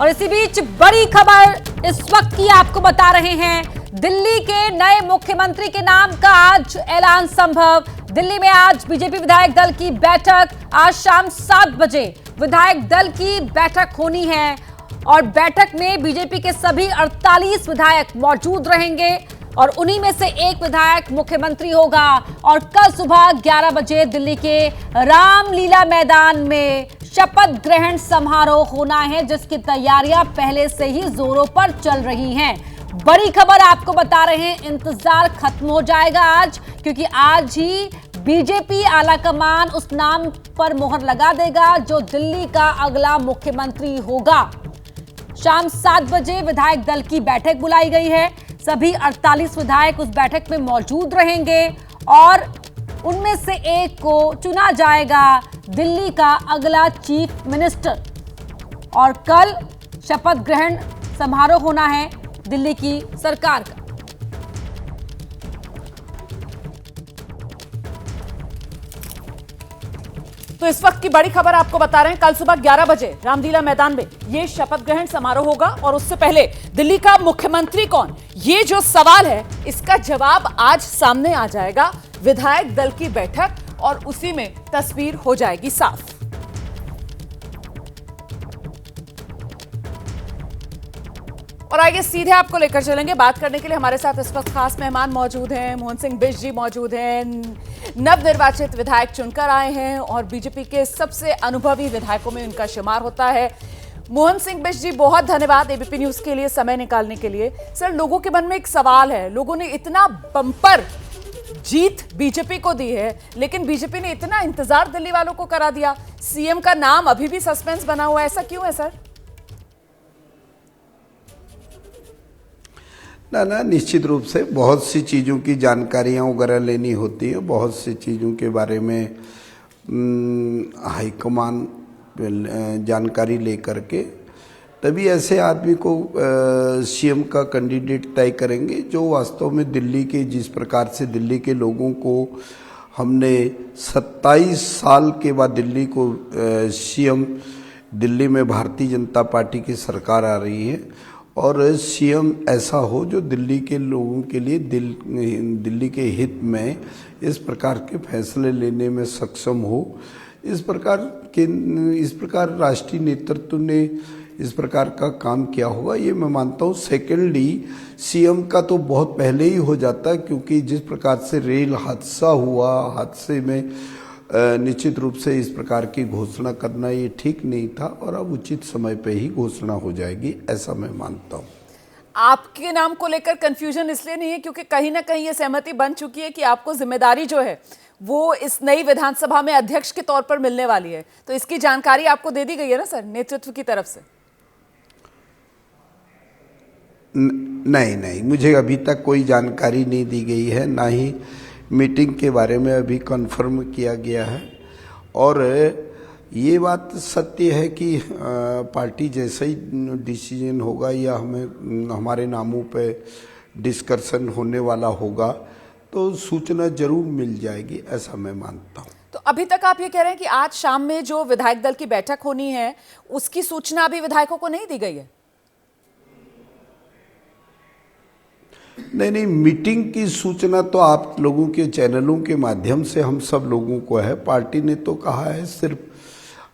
और इसी बीच बड़ी खबर इस वक्त की आपको बता रहे हैं। दिल्ली के नए मुख्यमंत्री के नाम का आज ऐलान संभव। दिल्ली में आज बीजेपी विधायक दल की बैठक, आज शाम 7 बजे विधायक दल की बैठक होनी है और बैठक में बीजेपी के सभी 48 विधायक मौजूद रहेंगे और उन्हीं में से एक विधायक मुख्यमंत्री होगा। और कल सुबह 11 बजे दिल्ली के रामलीला मैदान में शपथ ग्रहण समारोह होना है, जिसकी तैयारियां पहले से ही जोरों पर चल रही हैं। बड़ी खबर आपको बता रहे हैं, इंतजार खत्म हो जाएगा आज, क्योंकि आज ही बीजेपी आलाकमान उस नाम पर मोहर लगा देगा जो दिल्ली का अगला मुख्यमंत्री होगा। शाम 7 बजे विधायक दल की बैठक बुलाई गई है। सभी 48 विधायक उस बैठक में मौजूद रहेंगे और उनमें से एक को चुना जाएगा दिल्ली का अगला चीफ मिनिस्टर। और कल शपथ ग्रहण समारोह होना है दिल्ली की सरकार का। तो इस वक्त की बड़ी खबर आपको बता रहे हैं, कल सुबह 11 बजे रामलीला मैदान में ये शपथ ग्रहण समारोह होगा और उससे पहले दिल्ली का मुख्यमंत्री कौन, ये जो सवाल है इसका जवाब आज सामने आ जाएगा। विधायक दल की बैठक और उसी में तस्वीर हो जाएगी साफ। और आइए सीधे आपको लेकर चलेंगे। बात करने के लिए हमारे साथ इस वक्त खास मेहमान मौजूद हैं। मोहन सिंह बिष्ट जी मौजूद हैं, नवनिर्वाचित विधायक चुनकर आए हैं और बीजेपी के सबसे अनुभवी विधायकों में उनका शुमार होता है। मोहन सिंह बिष्ट जी, बहुत धन्यवाद एबीपी न्यूज के लिए समय निकालने के लिए। सर, लोगों के मन में एक सवाल है, लोगों ने इतना बम्पर जीत बीजेपी को दी है, लेकिन बीजेपी ने इतना इंतजार दिल्ली वालों को करा दिया, सीएम का नाम अभी भी सस्पेंस बना हुआ है, ऐसा क्यों है सर? ना, निश्चित रूप से बहुत सी चीज़ों की जानकारियाँ वगैरह लेनी होती है। बहुत सी चीज़ों के बारे में हाईकमान जानकारी लेकर के तभी ऐसे आदमी को सीएम का कैंडिडेट तय करेंगे जो वास्तव में दिल्ली के, जिस प्रकार से दिल्ली के लोगों को हमने 27 साल के बाद दिल्ली को सीएम, दिल्ली में भारतीय जनता पार्टी की सरकार आ रही है और सीएम ऐसा हो जो दिल्ली के लोगों के लिए दिल्ली के हित में इस प्रकार के फैसले लेने में सक्षम हो। इस प्रकार राष्ट्रीय नेतृत्व ने इस प्रकार का काम किया होगा, ये मैं मानता हूँ। सेकेंडली, सीएम का तो बहुत पहले ही हो जाता है, क्योंकि जिस प्रकार से रेल हादसा हुआ, हादसे में निश्चित रूप से इस प्रकार की घोषणा करना ये ठीक नहीं था और अब उचित समय पे ही घोषणा हो जाएगी, ऐसा मैं मानता हूँ। आपके नाम को लेकर कंफ्यूजन इसलिए नहीं है क्योंकि कहीं ना कहीं ये सहमति बन चुकी है कि आपको जिम्मेदारी जो है वो इस नई विधानसभा में अध्यक्ष के तौर पर मिलने वाली है, तो इसकी जानकारी आपको दे दी गई है ना सर, नेतृत्व की तरफ से? नहीं, मुझे अभी तक कोई जानकारी नहीं दी गई है, ना ही मीटिंग के बारे में अभी कंफर्म किया गया है। और ये बात सत्य है कि पार्टी जैसा ही डिसीजन होगा या हमारे नामों पे डिस्कशन होने वाला होगा तो सूचना जरूर मिल जाएगी, ऐसा मैं मानता हूँ। तो अभी तक आप ये कह रहे हैं कि आज शाम में जो विधायक दल की बैठक होनी है उसकी सूचना अभी विधायकों को नहीं दी गई है? नहीं, मीटिंग की सूचना तो आप लोगों के चैनलों के माध्यम से हम सब लोगों को है। पार्टी ने तो कहा है सिर्फ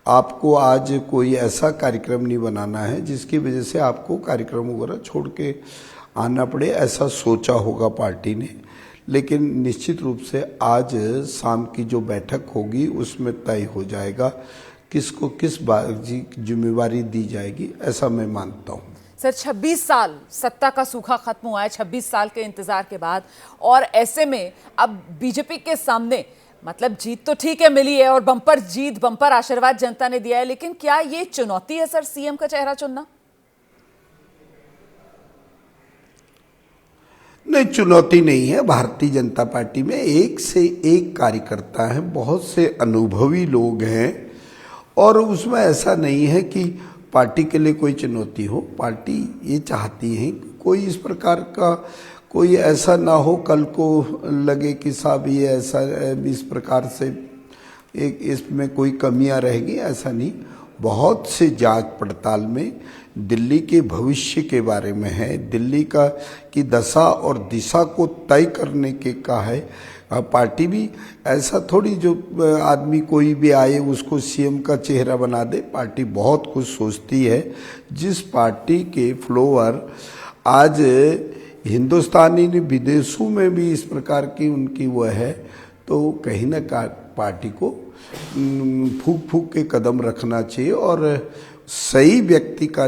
आपको आज कोई ऐसा कार्यक्रम नहीं बनाना है जिसकी वजह से आपको कार्यक्रम वगैरह छोड़ के आना पड़े, ऐसा सोचा होगा पार्टी ने। लेकिन निश्चित रूप से आज शाम की जो बैठक होगी उसमें तय हो जाएगा किसको किस जिम्मेवारी दी जाएगी, ऐसा मैं मानता हूँ। सर, 26 साल सत्ता का सूखा खत्म हुआ है, 26 साल के इंतजार के बाद, और ऐसे में अब बीजेपी के सामने, मतलब जीत तो ठीक है मिली है और बम्पर जीत, बम्पर आशीर्वाद जनता ने दिया है, लेकिन क्या ये चुनौती है सर सीएम का चेहरा चुनना? नहीं, चुनौती नहीं है। भारतीय जनता पार्टी में एक से एक कार्यकर्ता है, बहुत से अनुभवी लोग हैं और उसमें ऐसा नहीं है कि पार्टी के लिए कोई चुनौती हो। पार्टी ये चाहती है कोई इस प्रकार का कोई ऐसा ना हो कल को लगे कि साहब ये ऐसा इस प्रकार से एक इसमें कोई कमियां रहेगी, ऐसा नहीं। बहुत से जांच पड़ताल में दिल्ली के भविष्य के बारे में है, दिल्ली की दशा और दिशा को तय करने के का है। पार्टी भी ऐसा थोड़ी जो आदमी कोई भी आए उसको सीएम का चेहरा बना दे। पार्टी बहुत कुछ सोचती है। जिस पार्टी के फ्लोवर आज हिंदुस्तानी ने विदेशों में भी इस प्रकार की उनकी वह है, तो कहीं ना पार्टी को फूक फूक के कदम रखना चाहिए और सही व्यक्ति का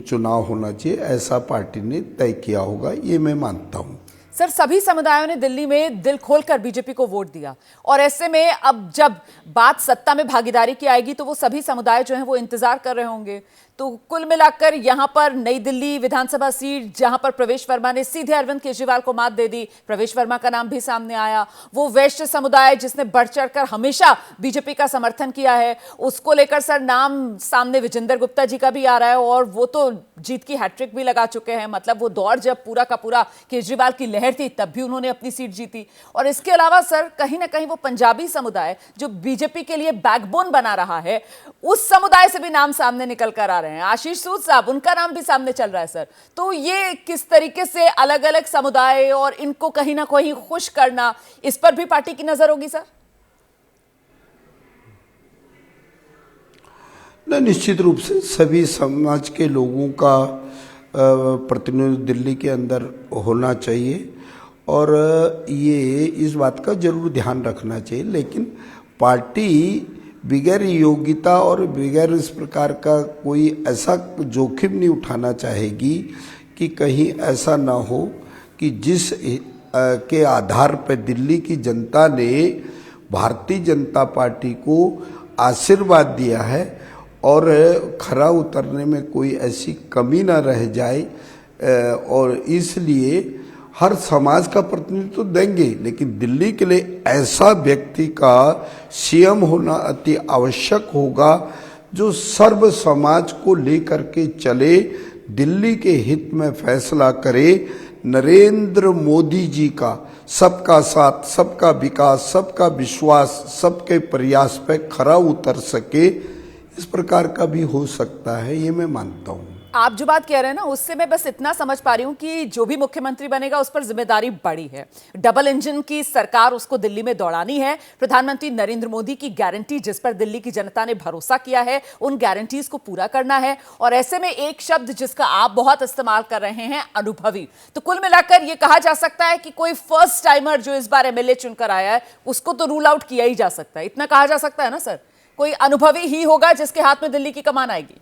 चुनाव होना चाहिए, ऐसा पार्टी ने तय किया होगा, ये मैं मानता हूँ। सर, सभी समुदायों ने दिल्ली में दिल खोलकर बीजेपी को वोट दिया और ऐसे में अब जब बात सत्ता में भागीदारी की आएगी तो वो सभी समुदाय जो हैं वो इंतजार कर रहे होंगे। तो कुल मिलाकर यहां पर नई दिल्ली विधानसभा सीट जहां पर प्रवेश वर्मा ने सीधे अरविंद केजरीवाल को मात दे दी, प्रवेश वर्मा का नाम भी सामने आया। वो वैश्य समुदाय जिसने बढ़ चढ़कर हमेशा बीजेपी का समर्थन किया है, उसको लेकर सर नाम सामने विजेंद्र गुप्ता जी का भी आ रहा है और वो तो जीत की हैट्रिक भी लगा चुके हैं। मतलब वो दौर जब पूरा का पूरा केजरीवाल की लहर थी तब भी उन्होंने अपनी सीट जीती। और इसके अलावा सर कहीं ना कहीं वो पंजाबी समुदाय जो बीजेपी के लिए बैकबोन बना रहा है, उस समुदाय से भी नाम सामने निकल कर आ रहे हैं। आशीष सूद साहब, उनका नाम भी सामने चल रहा है सर। तो ये किस तरीके से अलग अलग समुदाय और इनको कहीं ना कहीं खुश करना, इस पर भी पार्टी की नजर होगी सर? निश्चित रूप से सभी समाज के लोगों का प्रतिनिधित्व दिल्ली के अंदर होना चाहिए और ये इस बात का जरूर ध्यान रखना चाहिए। लेकिन पार्टी बगैर योग्यता और बगैर इस प्रकार का कोई ऐसा जोखिम नहीं उठाना चाहेगी कि कहीं ऐसा ना हो कि जिस के आधार पर दिल्ली की जनता ने भारतीय जनता पार्टी को आशीर्वाद दिया है और खरा उतरने में कोई ऐसी कमी ना रह जाए, और इसलिए हर समाज का प्रतिनिधित्व तो देंगे, लेकिन दिल्ली के लिए ऐसा व्यक्ति का सीएम होना अति आवश्यक होगा जो सर्व समाज को लेकर के चले, दिल्ली के हित में फैसला करे। नरेंद्र मोदी जी का सबका साथ, सबका विकास, सबका विश्वास, सबके प्रयास पे खरा उतर सके, इस प्रकार का भी हो सकता है, ये मैं मानता हूँ। आप जो बात कह रहे हैं ना, उससे मैं बस इतना समझ पा रही हूं कि जो भी मुख्यमंत्री बनेगा उस पर जिम्मेदारी बड़ी है। डबल इंजन की सरकार उसको दिल्ली में दौड़ानी है। प्रधानमंत्री नरेंद्र मोदी की गारंटी जिस पर दिल्ली की जनता ने भरोसा किया है, उन गारंटीज को पूरा करना है। और ऐसे में एक शब्द जिसका आप बहुत इस्तेमाल कर रहे हैं, अनुभवी। तो कुल मिलाकर यह कहा जा सकता है कि कोई फर्स्ट टाइमर जो इस बार एमएलए चुनकर आया है उसको तो रूल आउट किया ही जा सकता है। इतना कहा जा सकता है ना सर, कोई अनुभवी ही होगा जिसके हाथ में दिल्ली की कमान आएगी।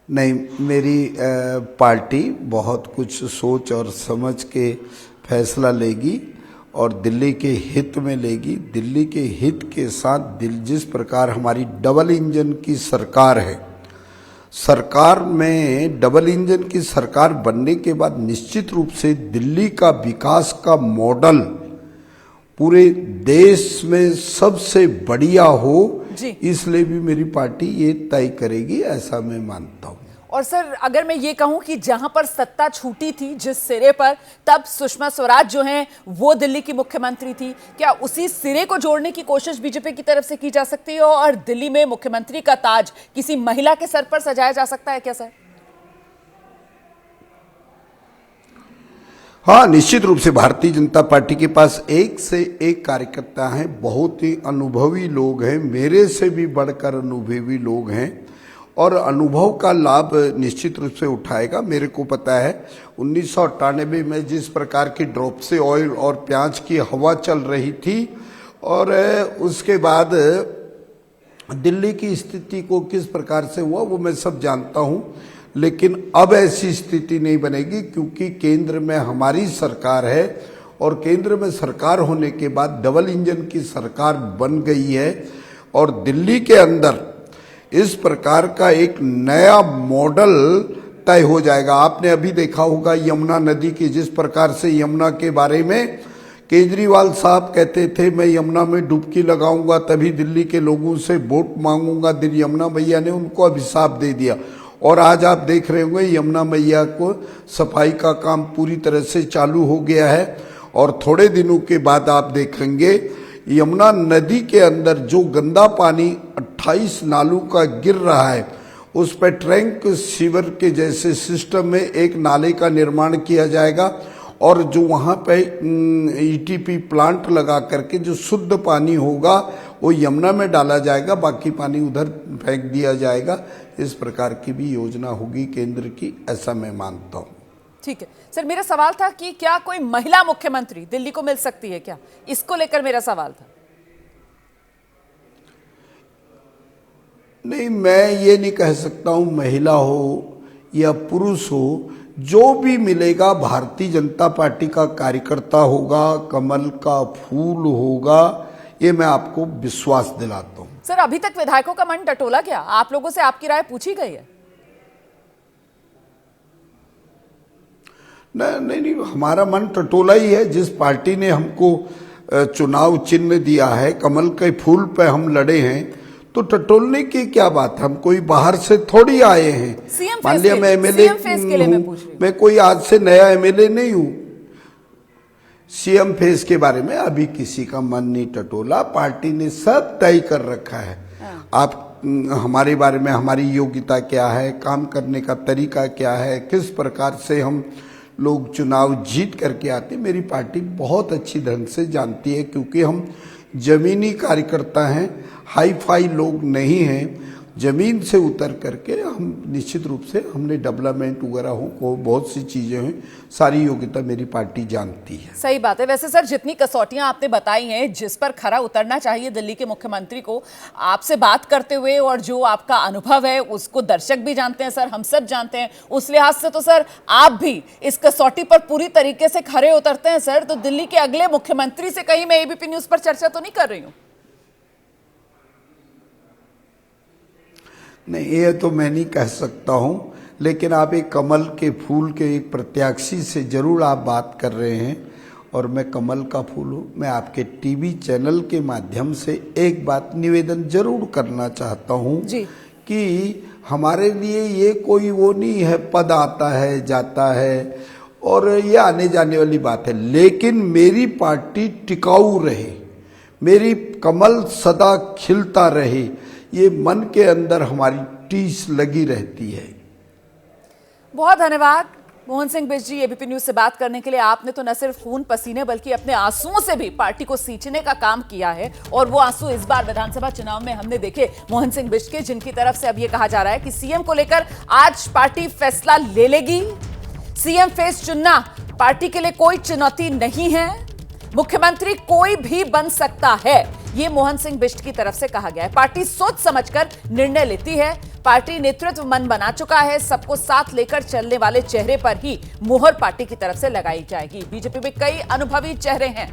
नहीं, मेरी पार्टी बहुत कुछ सोच और समझ के फैसला लेगी और दिल्ली के हित में लेगी। दिल्ली के हित के साथ जिस प्रकार हमारी डबल इंजन की सरकार है, सरकार में डबल इंजन की सरकार बनने के बाद निश्चित रूप से दिल्ली का विकास का मॉडल पूरे देश में सबसे बढ़िया हो, इसलिए भी मेरी पार्टी ये तय करेगी, ऐसा मैं मानता हूँ। और सर अगर मैं ये कहूं कि जहां पर सत्ता छूटी थी जिस सिरे पर, तब सुषमा स्वराज जो हैं वो दिल्ली की मुख्यमंत्री थी, क्या उसी सिरे को जोड़ने की कोशिश बीजेपी की तरफ से की जा सकती है और दिल्ली में मुख्यमंत्री का ताज किसी महिला के सर पर सजाया जा सकता है क्या सर? हाँ, निश्चित रूप से भारतीय जनता पार्टी के पास एक से एक कार्यकर्ता हैं, बहुत ही अनुभवी लोग हैं, मेरे से भी बढ़कर अनुभवी लोग हैं और अनुभव का लाभ निश्चित रूप से उठाएगा। मेरे को पता है 1998 में जिस प्रकार की ड्रॉप से ऑयल और प्याज की हवा चल रही थी और उसके बाद दिल्ली की स्थिति को किस प्रकार से हुआ वो मैं सब जानता हूँ, लेकिन अब ऐसी स्थिति नहीं बनेगी क्योंकि केंद्र में हमारी सरकार है और केंद्र में सरकार होने के बाद डबल इंजन की सरकार बन गई है और दिल्ली के अंदर इस प्रकार का एक नया मॉडल तय हो जाएगा। आपने अभी देखा होगा यमुना नदी की, जिस प्रकार से यमुना के बारे में केजरीवाल साहब कहते थे मैं यमुना में डुबकी लगाऊंगा तभी दिल्ली के लोगों से वोट मांगूंगा, दिन यमुना मैया ने उनको अभिशाप दे दिया और आज आप देख रहे होंगे यमुना मैया को सफाई का काम पूरी तरह से चालू हो गया है और थोड़े दिनों के बाद आप देखेंगे यमुना नदी के अंदर जो गंदा पानी 28 नालों का गिर रहा है, उस पर ट्रैंक सीवर के जैसे सिस्टम में एक नाले का निर्माण किया जाएगा और जो वहाँ पे ईटीपी प्लांट लगा करके जो शुद्ध पानी होगा वो यमुना में डाला जाएगा, बाकी पानी उधर फेंक दिया जाएगा। इस प्रकार की भी योजना होगी केंद्र की, ऐसा मैं मानता हूँ। ठीक है सर, मेरा सवाल था कि क्या कोई महिला मुख्यमंत्री दिल्ली को मिल सकती है क्या, इसको लेकर मेरा सवाल था। नहीं, मैं ये नहीं कह सकता हूँ महिला हो या पुरुष हो, जो भी मिलेगा भारतीय जनता पार्टी का कार्यकर्ता होगा, कमल का फूल होगा, ये मैं आपको विश्वास दिलाता हूँ। सर अभी तक विधायकों का मन टटोला क्या? आप लोगों से आपकी राय पूछी गई है? नहीं, हमारा मन टटोला ही है। जिस पार्टी ने हमको चुनाव चिन्ह दिया है, कमल के फूल पे हम लड़े हैं, तो टटोलने की क्या बात है? हम कोई बाहर से थोड़ी आए हैं। मान लिया मैं एमएलए मैं कोई आज से नया एमएलए नहीं हूं। सीएम फेस के बारे में अभी किसी का मन नहीं टटोला, पार्टी ने सब तय कर रखा है। आप हमारे बारे में, हमारी योग्यता क्या है, काम करने का तरीका क्या है, किस प्रकार से हम लोग चुनाव जीत करके आते, मेरी पार्टी बहुत अच्छी ढंग से जानती है, क्योंकि हम जमीनी कार्यकर्ता हैं, हाई फाई लोग नहीं हैं। जमीन से उतर करके हम निश्चित रूप से हमने डेवलपमेंट वगैरह हो, बहुत सी चीजें हैं, सारी योग्यता मेरी पार्टी जानती है। सही बात है। वैसे सर जितनी कसौटियां आपने बताई हैं जिस पर खरा उतरना चाहिए दिल्ली के मुख्यमंत्री को, आपसे बात करते हुए और जो आपका अनुभव है उसको दर्शक भी जानते हैं सर, हम सब जानते हैं, उस लिहाज से तो सर आप भी इस कसौटी पर पूरी तरीके से खरे उतरते हैं सर। तो दिल्ली के अगले मुख्यमंत्री से कहीं मैं एबीपी न्यूज पर चर्चा तो नहीं कर रही हूँ? नहीं, ये तो मैं नहीं कह सकता हूँ, लेकिन आप एक कमल के फूल के एक प्रत्याशी से जरूर आप बात कर रहे हैं, और मैं कमल का फूल हूँ। मैं आपके टीवी चैनल के माध्यम से एक बात निवेदन जरूर करना चाहता हूँ कि हमारे लिए ये कोई वो नहीं है, पद आता है जाता है और ये आने जाने वाली बात है, लेकिन मेरी पार्टी टिकाऊ रहे, मेरी कमल सदा खिलता रहे, ये मन के अंदर हमारी टीस लगी रहती है। बहुत धन्यवाद मोहन सिंह बिष्ट जी, एबीपी न्यूज से बात करने के लिए। आपने तो न सिर्फ खून पसीने बल्कि अपने आंसुओं से भी पार्टी को सींचने का काम किया है, और वो आंसू इस बार विधानसभा चुनाव में हमने देखे मोहन सिंह बिष्ट के, जिनकी तरफ से अब ये कहा जा रहा है कि सीएम को लेकर आज पार्टी फैसला ले लेगी। सीएम फेस चुनना पार्टी के लिए कोई चुनौती नहीं है, मुख्यमंत्री कोई भी बन सकता है, ये मोहन सिंह बिष्ट की तरफ से कहा गया है। पार्टी सोच समझकर निर्णय लेती है, पार्टी नेतृत्व मन बना चुका है, सबको साथ लेकर चलने वाले चेहरे पर ही मुहर पार्टी की तरफ से लगाई जाएगी। बीजेपी में कई अनुभवी चेहरे हैं।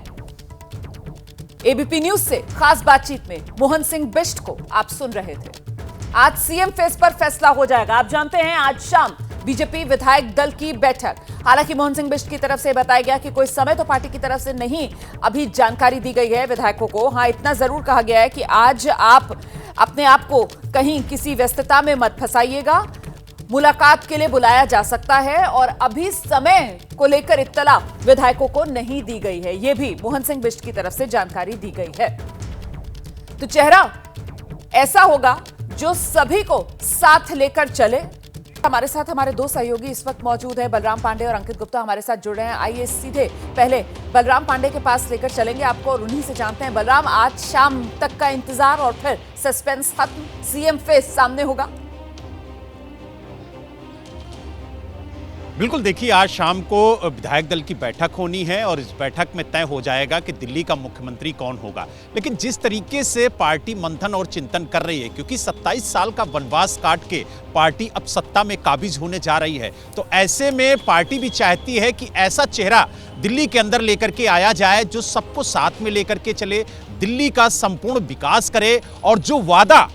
एबीपी न्यूज से खास बातचीत में मोहन सिंह बिष्ट को आप सुन रहे थे। आज सीएम फेस पर फैसला हो जाएगा। आप जानते हैं आज शाम बीजेपी विधायक दल की बैठक। हालांकि मोहन सिंह बिष्ट की तरफ से बताया गया कि कोई समय तो पार्टी की तरफ से नहीं अभी जानकारी दी गई है विधायकों को। हाँ, इतना जरूर कहा गया है कि आज आप अपने आप को कहीं किसी व्यस्तता में मत फंसाइएगा, मुलाकात के लिए बुलाया जा सकता है, और अभी समय को लेकर इत्तला विधायकों को नहीं दी गई है, यह भी मोहन सिंह बिष्ट की तरफ से जानकारी दी गई है। तो चेहरा ऐसा होगा जो सभी को साथ लेकर चले। हमारे साथ हमारे दो सहयोगी इस वक्त मौजूद हैं, बलराम पांडे और अंकित गुप्ता हमारे साथ जुड़ रहे हैं। आइए सीधे पहले बलराम पांडे के पास लेकर चलेंगे आपको और उन्हीं से जानते हैं। बलराम, आज शाम तक का इंतजार और फिर सस्पेंस खत्म, सीएम फेस सामने होगा? बिल्कुल, देखिए आज शाम को विधायक दल की बैठक होनी है और इस बैठक में तय हो जाएगा कि दिल्ली का मुख्यमंत्री कौन होगा। लेकिन जिस तरीके से पार्टी मंथन और चिंतन कर रही है, क्योंकि 27 साल का वनवास काट के पार्टी अब सत्ता में काबिज होने जा रही है, तो ऐसे में पार्टी भी चाहती है कि ऐसा चेहरा दिल्ली के अंदर लेकर के आया जाए जो सबको साथ में लेकर के चले, दिल्ली का संपूर्ण विकास करे, और जो वादा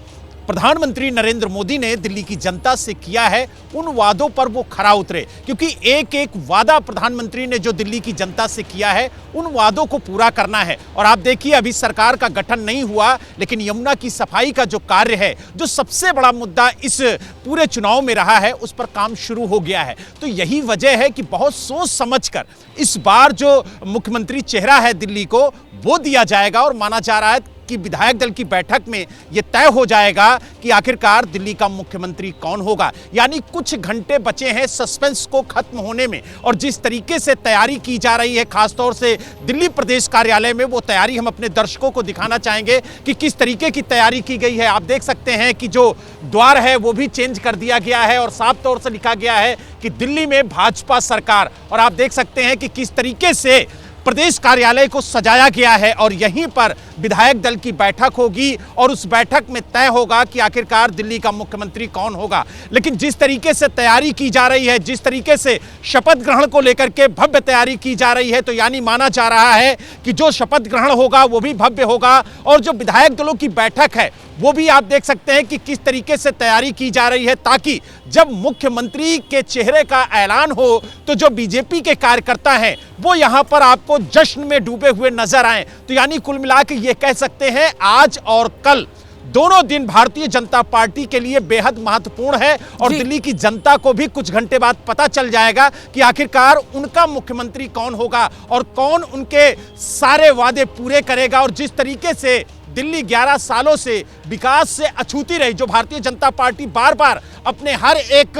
प्रधानमंत्री नरेंद्र मोदी ने दिल्ली की जनता से किया है उन वादों पर वो खरा उतरे, क्योंकि एक एक वादा प्रधानमंत्री ने जो दिल्ली की जनता से किया है उन वादों को पूरा करना है। और आप देखिए, अभी सरकार का गठन नहीं हुआ, लेकिन यमुना की सफाई का जो कार्य है, जो सबसे बड़ा मुद्दा इस पूरे चुनाव में रहा है, उस पर काम शुरू हो गया है। तो यही वजह है कि बहुत सोच समझकर इस बार जो मुख्यमंत्री चेहरा है दिल्ली को, वो दिया जाएगा। और माना जा रहा है कि विधायक दल की बैठक में यह तय हो जाएगा कि आखिरकार दिल्ली का मुख्यमंत्री कौन होगा। यानी कुछ घंटे बचे हैं सस्पेंस को खत्म होने में, और जिस तरीके से तैयारी की जा रही है खासतौर से दिल्ली प्रदेश कार्यालय में, वो तैयारी हम अपने दर्शकों को दिखाना चाहेंगे कि किस तरीके की तैयारी की गई है। आप देख सकते हैं कि जो द्वार है वो भी चेंज कर दिया गया है और साफ तौर से लिखा गया है कि दिल्ली में भाजपा सरकार। और आप देख सकते हैं कि किस तरीके से प्रदेश कार्यालय को सजाया गया है, और यहीं पर विधायक दल की बैठक होगी और उस बैठक में तय होगा कि आखिरकार दिल्ली का मुख्यमंत्री कौन होगा। लेकिन जिस तरीके से तैयारी की जा रही है, जिस तरीके से शपथ ग्रहण को लेकर के भव्य तैयारी की जा रही है, तो यानी माना जा रहा है कि जो शपथ ग्रहण होगा वो भी भव्य होगा, और जो विधायक दलों की बैठक है वो भी आप देख सकते हैं कि किस तरीके से तैयारी की जा रही है, ताकि जब मुख्यमंत्री के चेहरे का ऐलान हो तो जो बीजेपी के कार्यकर्ता हैं वो यहां पर आपको जश्न में डूबे हुए नजर आए। तो यानी कुल मिलाकर ये कह सकते हैं आज और कल दोनों दिन भारतीय जनता पार्टी के लिए बेहद महत्वपूर्ण है, और दिल्ली की जनता को भी कुछ घंटे बाद पता चल जाएगा कि आखिरकार उनका मुख्यमंत्री कौन होगा और कौन उनके सारे वादे पूरे करेगा। और जिस तरीके से दिल्ली 11 सालों से विकास से अछूती रही, जो भारतीय जनता पार्टी बार बार अपने हर एक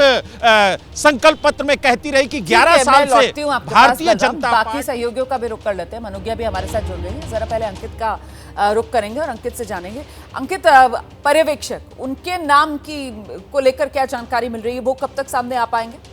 संकल्प पत्र में कहती रही कि 11 साल से भारतीय जनता बाकी सहयोगियों का भी रुख कर लेते हैं। मनुग्या भी हमारे साथ जुड़ रही है, जरा पहले अंकित का रुख करेंगे और अंकित से जानेंगे। अंकित, पर्यवेक्षक उनके नाम की को लेकर क्या जानकारी मिल रही है, वो कब तक सामने आ पाएंगे?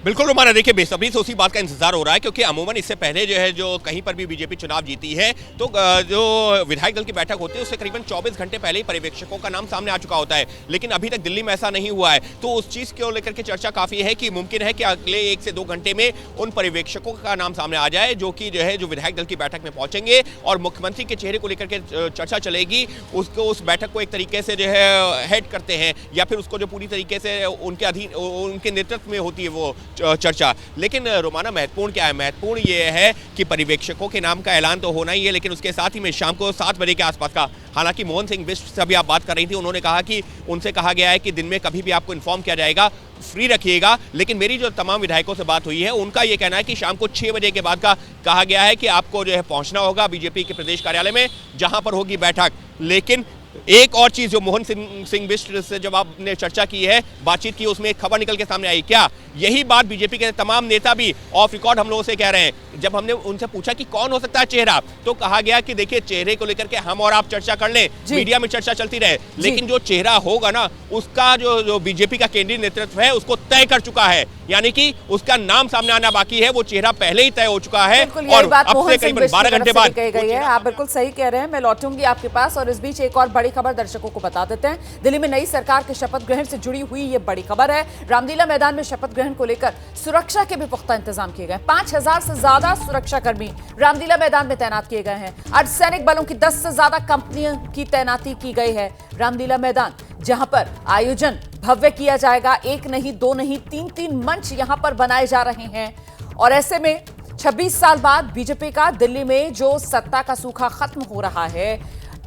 बिल्कुल रोमाना, देखिए बेसब्री से उसी बात का इंतजार हो रहा है, क्योंकि अमूमन इससे पहले जो है, जो कहीं पर भी बीजेपी चुनाव जीती है तो जो विधायक दल की बैठक होती है उससे करीबन 24 घंटे पहले ही पर्यवेक्षकों का नाम सामने आ चुका होता है। लेकिन अभी तक दिल्ली में ऐसा नहीं हुआ है, तो उस चीज़ को लेकर के चर्चा काफ़ी है कि मुमकिन है कि अगले 1 से 2 घंटे में उन पर्यवेक्षकों का नाम सामने आ जाए, जो कि जो है जो विधायक दल की बैठक में पहुंचेंगे और मुख्यमंत्री के चेहरे को लेकर के चर्चा चलेगी। उसको उस बैठक को एक तरीके से जो है हेड करते हैं, या फिर उसको जो पूरी तरीके से उनके अधीन उनके नेतृत्व में होती है वो चर्चा। लेकिन रोमाना महत्वपूर्ण क्या है? महत्वपूर्ण ये है कि पर्यवेक्षकों के नाम का ऐलान तो होना ही है, लेकिन उसके साथ ही में शाम को 7 बजे के आसपास का, हालांकि मोहन सिंह बिष्ट से अभी आप बात कर रही थी, उन्होंने कहा कि उनसे कहा गया है कि दिन में कभी भी आपको इन्फॉर्म किया जाएगा, फ्री रखिएगा। लेकिन मेरी जो तमाम विधायकों से बात हुई है उनका ये कहना है कि शाम को 6 बजे के बाद का कहा गया है कि आपको जो है पहुंचना होगा बीजेपी के प्रदेश कार्यालय में, जहां पर होगी बैठक। लेकिन एक और चीज जो मोहन सिंह बिष्ट से जब आपने चर्चा की है, बातचीत की, उसमें एक खबर निकल के सामने आई। क्या यही बात बीजेपी के तमाम नेता भी ऑफ रिकॉर्ड हम लोगों से कह रहे हैं? जब हमने उनसे पूछा कि कौन हो सकता है चेहरा, तो कहा गया कि देखिए चेहरे को लेकर के हम और आप चर्चा कर लें, मीडिया में चर्चा चलती रहे, लेकिन जो चेहरा होगा ना, उसका जो बीजेपी का केंद्रीय नेतृत्व है उसको तय कर चुका है, यानी कि उसका नाम सामने आना बाकी है, वो चेहरा पहले ही तय हो चुका है। और अब से करीबन 12 घंटे बाद आप बिल्कुल सही कह रहे हैं। मैं लौटूंगी आपके पास, और इस बीच एक और बड़ी खबर दर्शकों को बता देते हैं। दिल्ली में नई सरकार के शपथ ग्रहण से जुड़ी हुई ये बड़ी खबर है। रामलीला मैदान में शपथ ग्रहण को लेकर सुरक्षा के भी पुख्ता इंतजाम किए गए। 5000 से ज्यादा सुरक्षाकर्मी रामलीला मैदान में तैनात किए गए हैं। अर्धसैनिक बलों की 10 से ज्यादा कंपनियों की तैनाती की गई है। रामलीला मैदान जहां पर आयोजन भव्य किया जाएगा, 1 नहीं 2 नहीं 3 मंच यहां पर बनाए जा रहे हैं। और ऐसे में 26 साल बाद बीजेपी का दिल्ली में जो सत्ता का सूखा खत्म हो रहा है,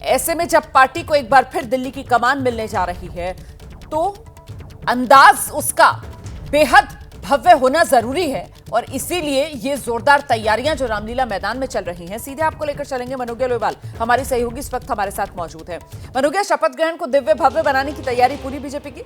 ऐसे में जब पार्टी को एक बार फिर दिल्ली की कमान मिलने जा रही है, तो अंदाज उसका बेहद भव्य होना जरूरी है। और इसीलिए ये जोरदार तैयारियां जो रामलीला मैदान में चल रही हैं, सीधे आपको लेकर चलेंगे मनुग्या लोईवाल, हमारी सहयोगी इस वक्त हमारे साथ मौजूद है। मनुग्या, शपथ ग्रहण को दिव्य भव्य बनाने की तैयारी पूरी बीजेपी की?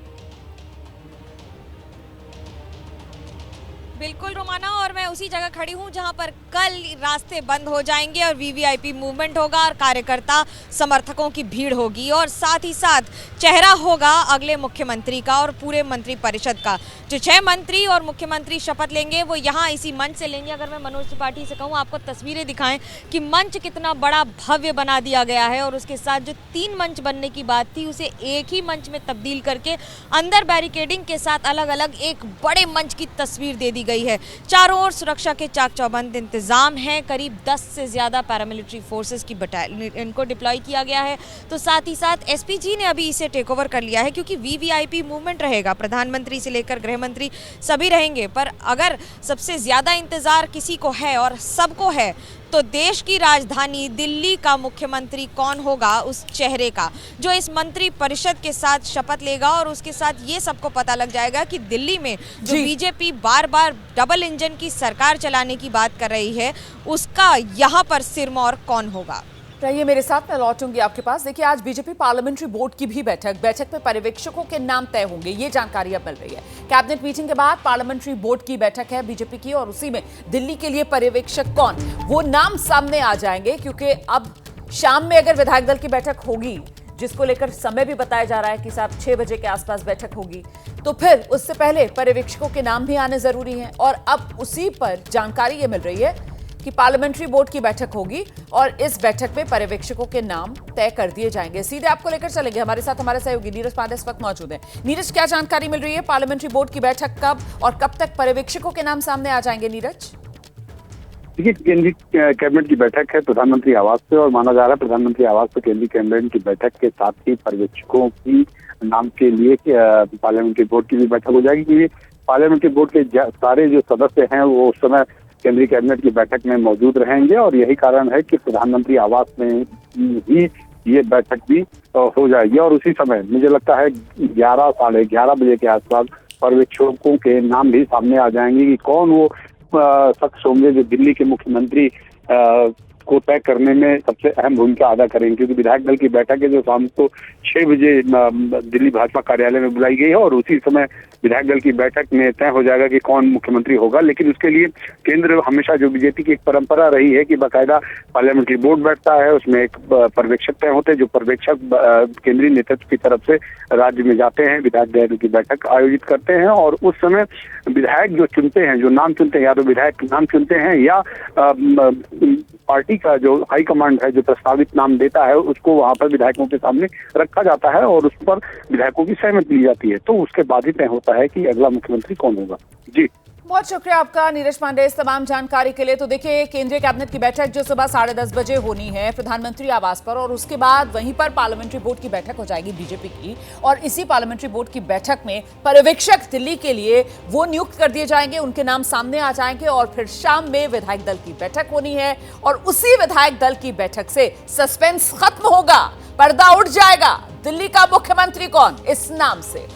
बिल्कुल रोमाना, और मैं उसी जगह खड़ी हूं जहां पर कल रास्ते बंद हो जाएंगे और वीवीआईपी मूवमेंट होगा और कार्यकर्ता समर्थकों की भीड़ होगी, और साथ ही साथ चेहरा होगा अगले मुख्यमंत्री का और पूरे मंत्रिपरिषद का। जो 6 मंत्री और मुख्यमंत्री शपथ लेंगे वो यहाँ इसी मंच से लेंगे। अगर मैं मनोज त्रिपाठी से कहूँ आपको तस्वीरें दिखाएं कि मंच कितना बड़ा भव्य बना दिया गया है, और उसके साथ जो 3 मंच बनने की बात थी उसे एक ही मंच में तब्दील करके अंदर बैरिकेडिंग के साथ अलग अलग एक बड़े मंच की तस्वीर दे दी गई है। चारों ओर सुरक्षा के चाक चौबंद इंतजाम हैं। करीब 10 से ज़्यादा पैरामिलिट्री फोर्सेस की बटालियन इनको डिप्लॉय किया गया है। तो साथ ही साथ एसपीजी ने अभी इसे टेक ओवर कर लिया है, क्योंकि वीवीआईपी मूवमेंट रहेगा। प्रधानमंत्री से लेकर गृह मंत्री सभी रहेंगे। पर अगर सबसे ज़्यादा इंतज़ार किसी को है और सबको है तो देश की राजधानी दिल्ली का मुख्यमंत्री कौन होगा, उस चेहरे का, जो इस मंत्री परिषद के साथ शपथ लेगा। और उसके साथ ये सबको पता लग जाएगा कि दिल्ली में जो बीजेपी बार बार डबल इंजन की सरकार चलाने की बात कर रही है, उसका यहाँ पर सिरमौर कौन होगा। रहिए मेरे साथ, मैं लौटूंगी आपके पास। देखिए, आज बीजेपी पार्लियामेंट्री बोर्ड की भी बैठक में पर्यवेक्षकों के नाम तय होंगे, ये जानकारी अब मिल रही है। कैबिनेट मीटिंग के बाद पार्लियामेंट्री बोर्ड की बैठक है बीजेपी की, और उसी में दिल्ली के लिए पर्यवेक्षक कौन, वो नाम सामने आ जाएंगे। क्योंकि अब शाम में अगर विधायक दल की बैठक होगी, जिसको लेकर समय भी बताया जा रहा है कि साहब 6 बजे के आसपास बैठक होगी, तो फिर उससे पहले पर्यवेक्षकों के नाम भी आने जरूरी हैं। और अब उसी पर जानकारी ये मिल रही है कि पार्लियामेंट्री बोर्ड की बैठक होगी और इस बैठक में पर्यवेक्षकों के नाम तय कर दिए जाएंगे। सीधे आपको लेकर चलेंगे, हमारे साथ हमारे सहयोगी नीरज पांडे इस वक्त मौजूद हैं। नीरज, क्या जानकारी मिल रही है? पार्लियामेंट्री बोर्ड की बैठक कब और कब तक पर्यवेक्षकों के नाम सामने आ जाएंगे? नीरज, देखिए, केंद्रीय कैबिनेट की बैठक है प्रधानमंत्री आवास पे, और माना जा रहा है प्रधानमंत्री आवास पे केंद्रीय कैबिनेट की बैठक के साथ ही पर्यवेक्षकों की नाम के लिए पार्लियामेंट्री बोर्ड की भी बैठक हो जाएगी। क्योंकि पार्लियामेंट्री बोर्ड के सारे जो सदस्य हैं वो उस समय केंद्रीय कैबिनेट की बैठक में मौजूद रहेंगे, और यही कारण है कि प्रधानमंत्री आवास में ही ये बैठक भी हो जाएगी। और उसी समय मुझे लगता है 11 साढ़े 11 बजे के आसपास पर्यवेक्षकों के नाम भी सामने आ जाएंगे कि कौन वो शख्स होंगे जो दिल्ली के मुख्यमंत्री को तय करने में सबसे अहम भूमिका अदा करेंगे। क्योंकि विधायक दल की बैठक है जो शाम को 6 बजे दिल्ली भाजपा कार्यालय में बुलाई गई है, और उसी समय विधायक दल की बैठक में तय हो जाएगा कि कौन मुख्यमंत्री होगा। लेकिन उसके लिए केंद्र हमेशा, जो बीजेपी की एक परंपरा रही है कि बाकायदा पार्लियामेंट्री बोर्ड बैठता है, उसमें एक पर्यवेक्षक तय होते हैं, जो पर्यवेक्षक केंद्रीय नेतृत्व की तरफ से राज्य में जाते हैं, विधायक दल की बैठक आयोजित करते हैं, और उस समय विधायक जो चुनते हैं, जो नाम चुनते हैं, या तो विधायक नाम चुनते हैं या पार्टी का जो हाईकमांड है जो प्रस्तावित नाम देता है उसको वहां पर विधायकों के सामने रखा जाता है और उस पर विधायकों की सहमति ली जाती है। तो उसके बाद ही तय होता है कि अगला मुख्यमंत्री कौन होगा। जी, बहुत शुक्रिया आपका नीरज पांडे इस तमाम जानकारी के लिए। तो देखिए, केंद्रीय कैबिनेट की बैठक जो सुबह 10:30 बजे होनी है प्रधानमंत्री आवास पर, और उसके बाद वहीं पर पार्लियामेंट्री बोर्ड की बैठक हो जाएगी बीजेपी की, और इसी पार्लियामेंट्री बोर्ड की बैठक में पर्यवेक्षक दिल्ली के लिए वो नियुक्त कर दिए जाएंगे, उनके नाम सामने आ जाएंगे, और फिर शाम में विधायक दल की बैठक होनी है, और उसी विधायक दल की बैठक से सस्पेंस खत्म होगा, पर्दा उठ जाएगा, दिल्ली का मुख्यमंत्री कौन, इस नाम से।